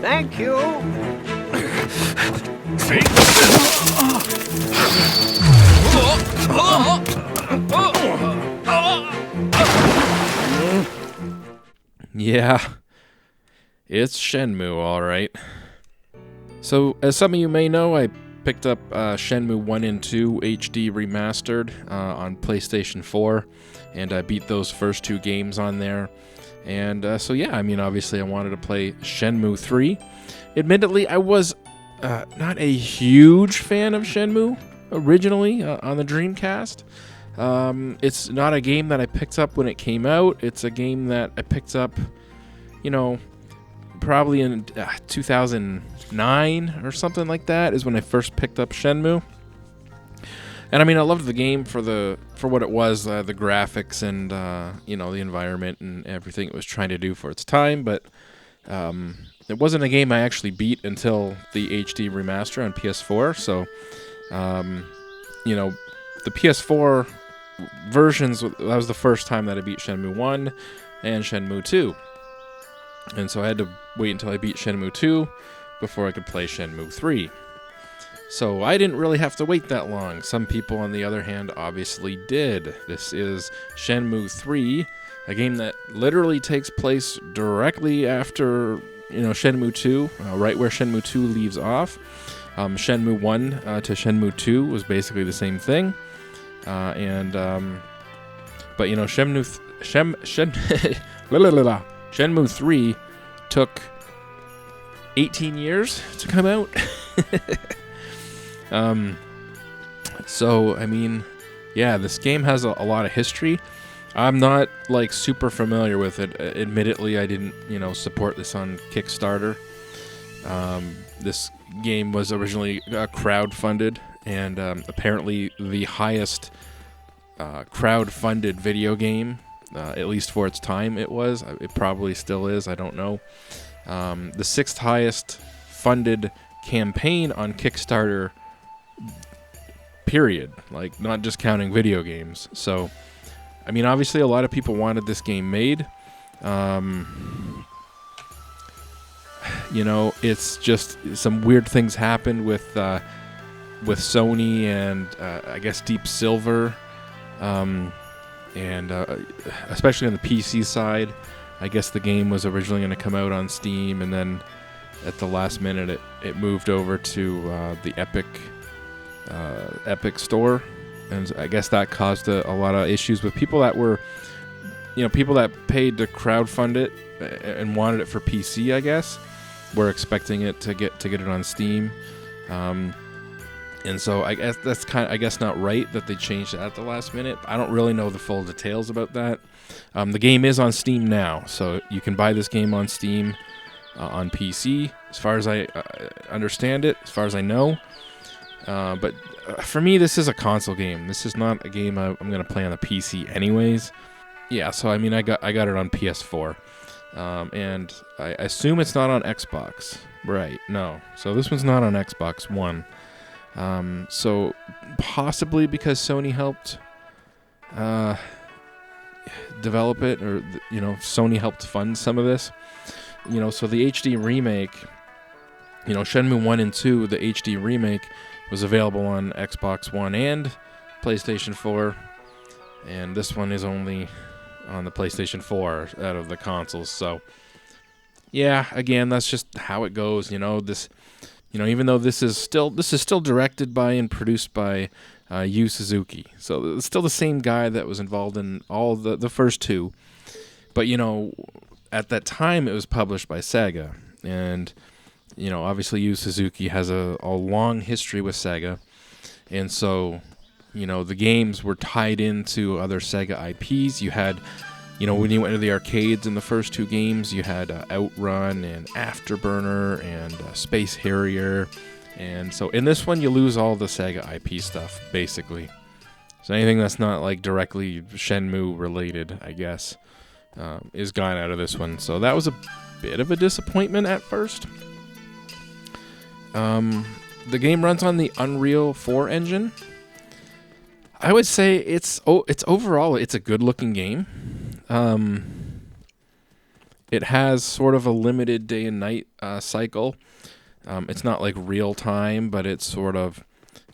Thank you. Yeah, it's Shenmue, all right. So, as some of you may know, I picked up Shenmue 1 and 2 HD Remastered on PlayStation 4, and I beat those first two games on there. And so yeah, I mean, obviously I wanted to play Shenmue 3. Admittedly, I was not a huge fan of Shenmue originally on the Dreamcast. It's not a game that I picked up when it came out. It's a game that I picked up, you know, probably in 2009 or something like that is when I first picked up Shenmue. And I mean, I loved the game for what it was, the graphics and you know, the environment and everything it was trying to do for its time. But it wasn't a game I actually beat until the HD remaster on PS4. So, you know, the PS4 versions, that was the first time that I beat Shenmue 1 and Shenmue 2. And so I had to wait until I beat Shenmue 2 before I could play Shenmue 3. So I didn't really have to wait that long. Some people, on the other hand, obviously did. This is Shenmue 3, a game that literally takes place directly after, you know, Shenmue 2, right where Shenmue 2 leaves off. Shenmue 1 to Shenmue 2 was basically the same thing. But, you know, Shenmue 3 took 18 years to come out. So, I mean, yeah, this game has a lot of history. I'm not, like, super familiar with it. Admittedly, I didn't, you know, support this on Kickstarter. This game was originally crowd-funded, and apparently the highest crowd-funded video game, at least for its time it was. It probably still is, I don't know. The sixth highest funded campaign on Kickstarter, period, like not just counting video games. So I mean, obviously a lot of people wanted this game made. You know, it's just some weird things happened with Sony and I guess Deep Silver, and especially on the PC side. I guess the game was originally going to come out on Steam, and then at the last minute it moved over to the Epic store, and I guess that caused a lot of issues with people that were, you know, people that paid to crowdfund it and wanted it for PC, I guess, were expecting it to get it on Steam. And so I guess that's I guess not right that they changed it at the last minute. I don't really know the full details about that. The game is on Steam now, so you can buy this game on Steam on PC, as far as I understand it, as far as I know. But for me, this is a console game. This is not a game I'm going to play on the PC anyways. Yeah, so I mean, I got it on PS4. And I assume it's not on Xbox. Right, no. So this one's not on Xbox One. So possibly because Sony helped develop it, or, you know, Sony helped fund some of this. You know, so the HD remake, you know, Shenmue 1 and 2, the HD remake, was available on Xbox One and PlayStation 4. And this one is only on the PlayStation 4 out of the consoles. So, yeah, again, that's just how it goes. You know, this, you know, even though this is still directed by and produced by Yu Suzuki. So it's still the same guy that was involved in all the first two. But, you know, at that time it was published by Sega. And, you know, obviously Yu Suzuki has a long history with Sega. And so, you know, the games were tied into other Sega IPs. You had, you know, when you went to the arcades in the first two games, you had Outrun and Afterburner and Space Harrier. And so in this one, you lose all the Sega IP stuff, basically. So anything that's not, like, directly Shenmue related, I guess, is gone out of this one. So that was a bit of a disappointment at first. The game runs on the Unreal 4 engine. I would say it's overall it's a good looking game. It has sort of a limited day and night cycle. It's not like real time, but it sort of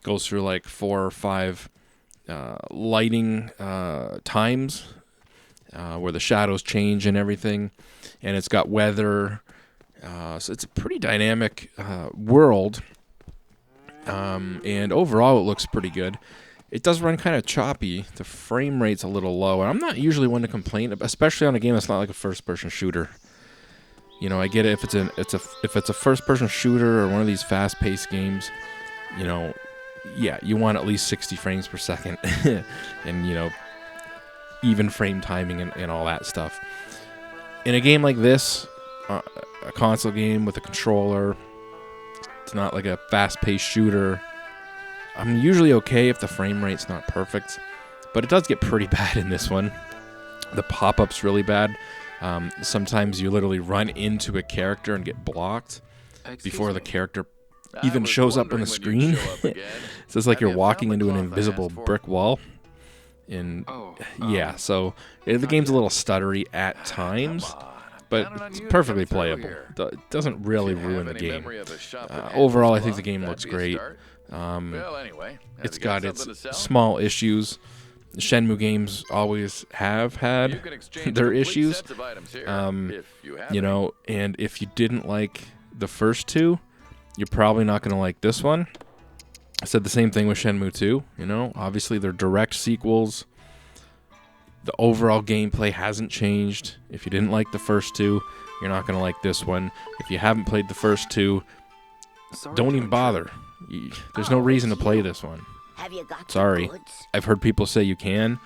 goes through like 4 or 5 lighting times where the shadows change and everything. And it's got weather. So it's a pretty dynamic world. And overall, it looks pretty good. It does run kind of choppy. The frame rate's a little low. And I'm not usually one to complain, especially on a game that's not like a first-person shooter. You know, I get it if it's a first-person shooter or one of these fast-paced games. You know, yeah, you want at least 60 frames per second, and you know, even frame timing and all that stuff. In a game like this, a console game with a controller, it's not like a fast-paced shooter. I'm usually okay if the frame rate's not perfect, but it does get pretty bad in this one. The pop-up's really bad. Sometimes you literally run into a character and get blocked before the character even shows up on the screen. So it's like you're walking into an invisible brick wall. And yeah, so the game's a little stuttery at times, but it's perfectly playable. It doesn't really ruin the game. Overall, I think the game looks great. It's got its small issues. Shenmue games always have had their issues. You know, and if you didn't like the first two, you're probably not going to like this one. I said the same thing with Shenmue 2. You know, obviously they're direct sequels. The overall gameplay hasn't changed. If you didn't like the first two, you're not going to like this one. If you haven't played the first two, don't even bother. There's no reason to play this one. Sorry. I've heard people say you can.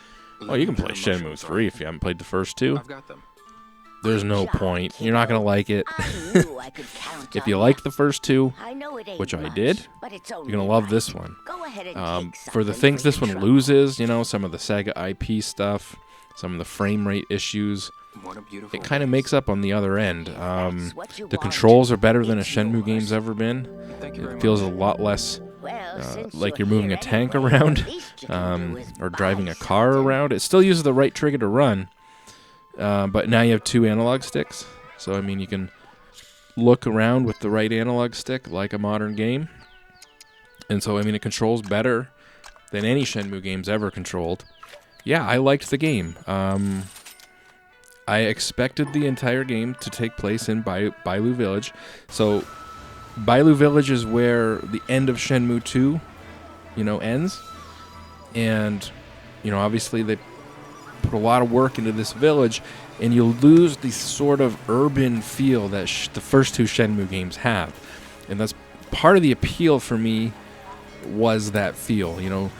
Oh, you can play Shenmue 3 if you haven't played the first two. There's no point. You're not going to like it. If you liked the first two, which I did, you're going to love this one. For the things this one loses, you know, some of the Sega IP stuff, some of the frame rate issues, it kind of makes up on the other end. The controls are better than a Shenmue game's ever been. It feels a lot less like you're moving a tank around or driving a car around. It still uses the right trigger to run, but now you have 2 analog sticks. So, I mean, you can look around with the right analog stick like a modern game. And so, I mean, it controls better than any Shenmue game's ever controlled. Yeah, I liked the game. I expected the entire game to take place in Bailu Village. So, Bailu Village is where the end of Shenmue 2, you know, ends. And, you know, obviously they put a lot of work into this village, and you lose the sort of urban feel that the first 2 Shenmue games have. And that's part of the appeal for me, was that feel, you know,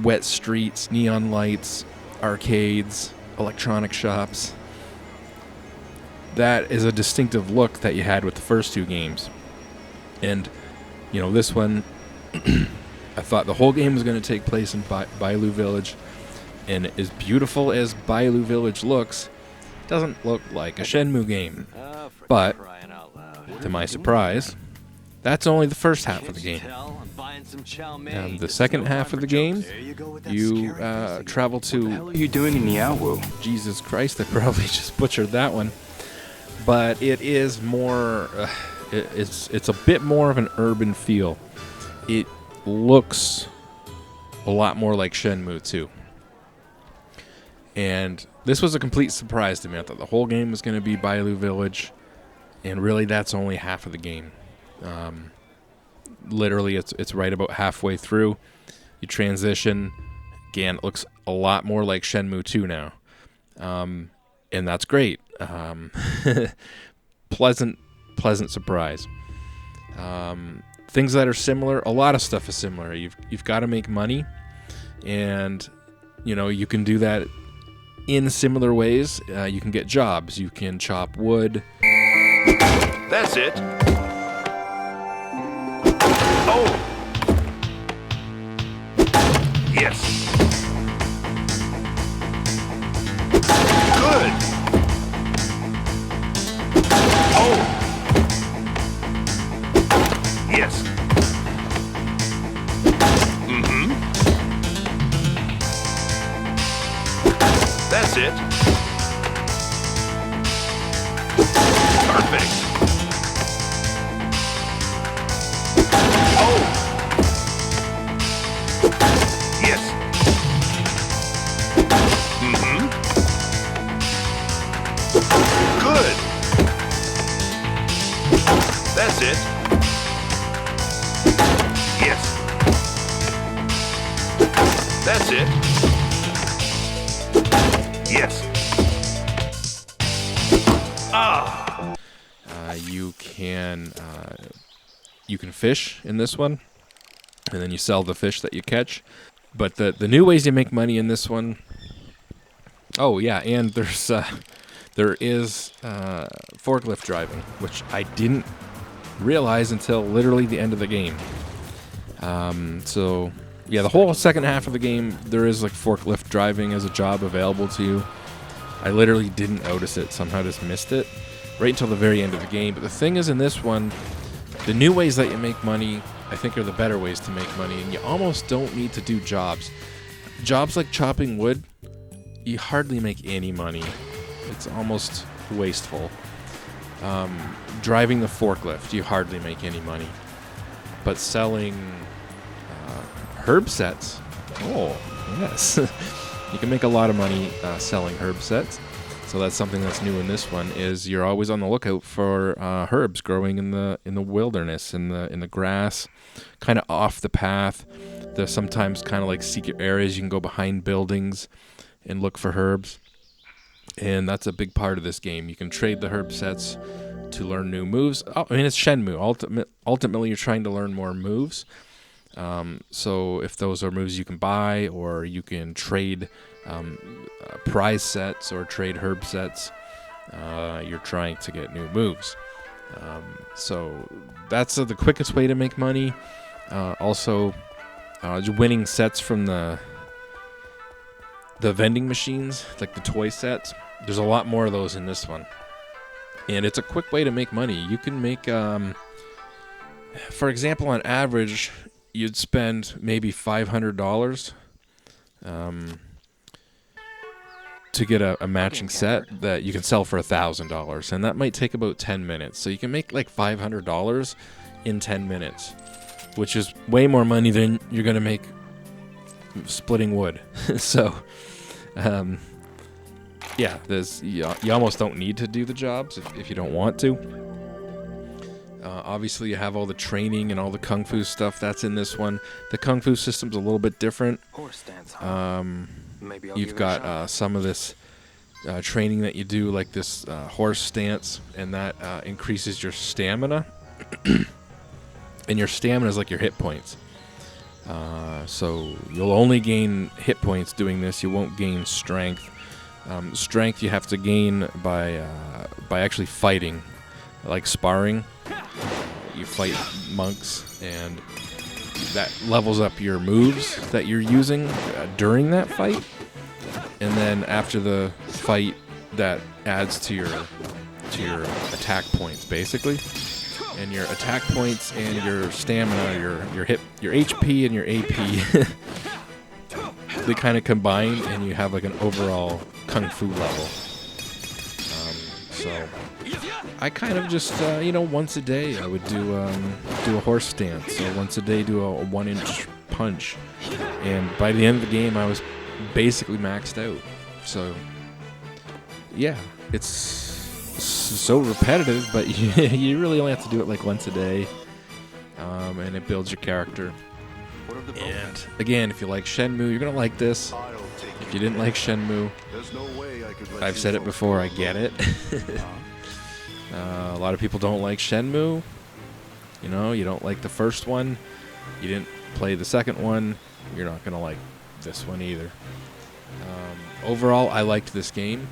wet streets, neon lights, arcades, electronic shops. That is a distinctive look that you had with the first 2 games. And, you know, this one, I thought the whole game was going to take place in Bailu Village. And as beautiful as Bailu Village looks, it doesn't look like a Shenmue game. But, to my surprise, that's only the first half of the game. The second half of the game, you travel to... What are you doing in the Outwo? Jesus Christ, I probably just butchered that one. But it is more... It's a bit more of an urban feel. It looks a lot more like Shenmue 2. And this was a complete surprise to me. I thought the whole game was going to be Bailu Village, and really that's only half of the game. Literally, it's right about halfway through. You transition. Again, it looks a lot more like Shenmue 2 now. And that's great. Pleasant surprise. Things that are similar, a lot of stuff is similar. You've got to make money, and you know you can do that in similar ways. You can get jobs. You can chop wood. That's it. Oh. Yes. Good. Oh. Yes. Mm-hmm. That's it. Perfect. Oh. Yes. Mm-hmm. Good. That's it. Yes. That's it. Yes. Ah. You can fish in this one, and then you sell the fish that you catch. But the new ways you make money in this one. Oh yeah, and there is forklift driving, which I didn't realize until literally the end of the game. So yeah, the whole second half of the game, there is like forklift driving as a job available to you. I literally didn't notice it, somehow just missed it right until the very end of the game. But the thing is, in this one, the new ways that you make money, I think, are the better ways to make money, and you almost don't need to do jobs. Jobs like chopping wood, you hardly make any money. It's almost wasteful. Driving the forklift, you hardly make any money. But selling herb sets, oh, yes. You can make a lot of money selling herb sets. So that's something that's new in this one, is you're always on the lookout for herbs growing in the wilderness, in the grass, kind of off the path. There's sometimes kind of like secret areas you can go behind buildings and look for herbs. And that's a big part of this game. You can trade the herb sets to learn new moves. Oh, I mean, it's Shenmue. Ultimately, you're trying to learn more moves. So if those are moves you can buy, or you can trade prize sets or trade herb sets, you're trying to get new moves. So that's the quickest way to make money. Also, winning sets from the vending machines, like the toy sets. There's a lot more of those in this one. And it's a quick way to make money. You can make, for example, on average, you'd spend maybe $500 to get a matching set that you can sell for $1,000. And that might take about 10 minutes. So you can make like $500 in 10 minutes, which is way more money than you're going to make splitting wood. So, yeah, you almost don't need to do the jobs if you don't want to. Obviously, you have all the training and all the kung fu stuff that's in this one. The kung fu system's a little bit different. You've got some of this training that you do, like this horse stance, and that increases your stamina. And your stamina is like your hit points. So you'll only gain hit points doing this. You won't gain strength. Strength you have to gain by actually fighting, like sparring. You fight monks, and that levels up your moves that you're using during that fight. And then after the fight, that adds to your attack points, basically. And your attack points and your stamina, your HP and your AP, they kind of combine, and you have like an overall kung fu level. So I kind of just once a day I would do a horse stance, or once a day do a 1-inch punch, and by the end of the game I was basically maxed out. So yeah, it's so repetitive, but you really only have to do it like once a day, and it builds your character. And again, if you like Shenmue, you're gonna like this. If you didn't like Shenmue, I've said it before, I get it. A lot of people don't like Shenmue. You don't like the first one. You didn't play the second one. You're not gonna like this one either. Overall, I liked this game.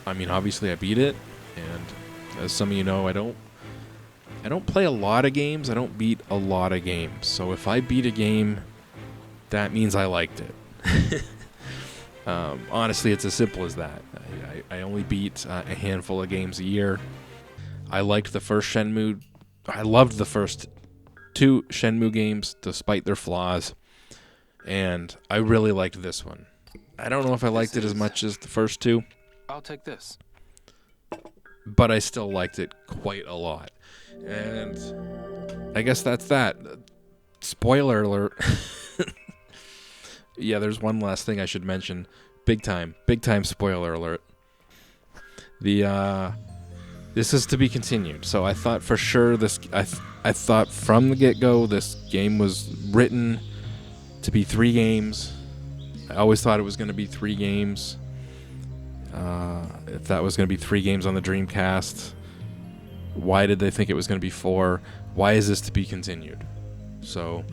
Obviously I beat it, and as some of you know, I don't play a lot of games. I don't beat a lot of games. So if I beat a game, that means I liked it. Honestly, it's as simple as that. I only beat a handful of games a year. I liked the first Shenmue. I loved the first 2 Shenmue games, despite their flaws. And I really liked this one. I don't know if I liked it as much as the first two, I'll take this. but I still liked it quite a lot. And I guess that's that. Spoiler alert. Yeah, there's one last thing I should mention. Big time spoiler alert. This is to be continued. So I thought for sure I thought from the get-go this game was written to be 3 games. I always thought it was going to be 3 games. If that was going to be 3 games on the Dreamcast, why did they think it was going to be 4? Why is this to be continued? So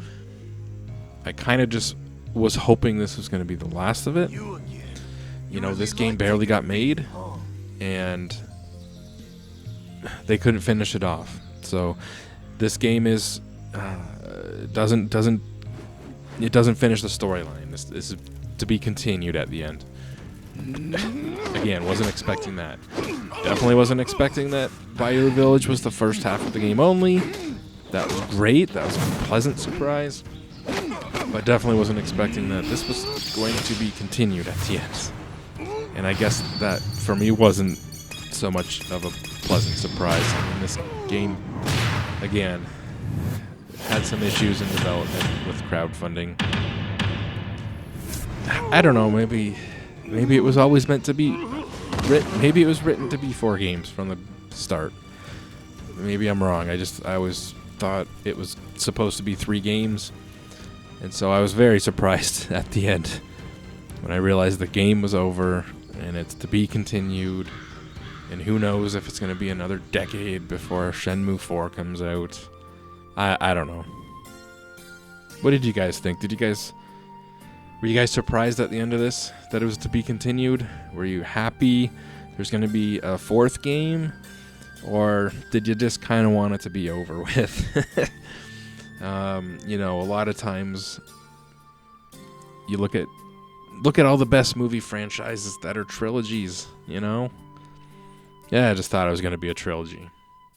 I kind of just was hoping this was going to be the last of it. You know, this game barely got made, and they couldn't finish it off. So this game is doesn't finish the storyline. This is to be continued at the end. Again, wasn't expecting that. Definitely wasn't expecting that Bayou Village was the first half of the game only. That was great. That was a pleasant surprise. But definitely wasn't expecting that this was going to be continued at the end. And I guess that, for me, wasn't so much of a pleasant surprise. I mean, this game, again, had some issues in development with crowdfunding. I don't know, maybe it was always meant to be maybe it was written to be 4 games from the start. Maybe I'm wrong. I always thought it was supposed to be 3 games. And so I was very surprised at the end when I realized the game was over and it's to be continued. And who knows if it's going to be another decade before Shenmue 4 comes out. I don't know. What did you guys think? Were you guys surprised at the end of this that it was to be continued? Were you happy there's going to be a 4th game? Or did you just kind of want it to be over with? You know, a lot of times you look at all the best movie franchises that are trilogies, you know? Yeah, I just thought it was going to be a trilogy.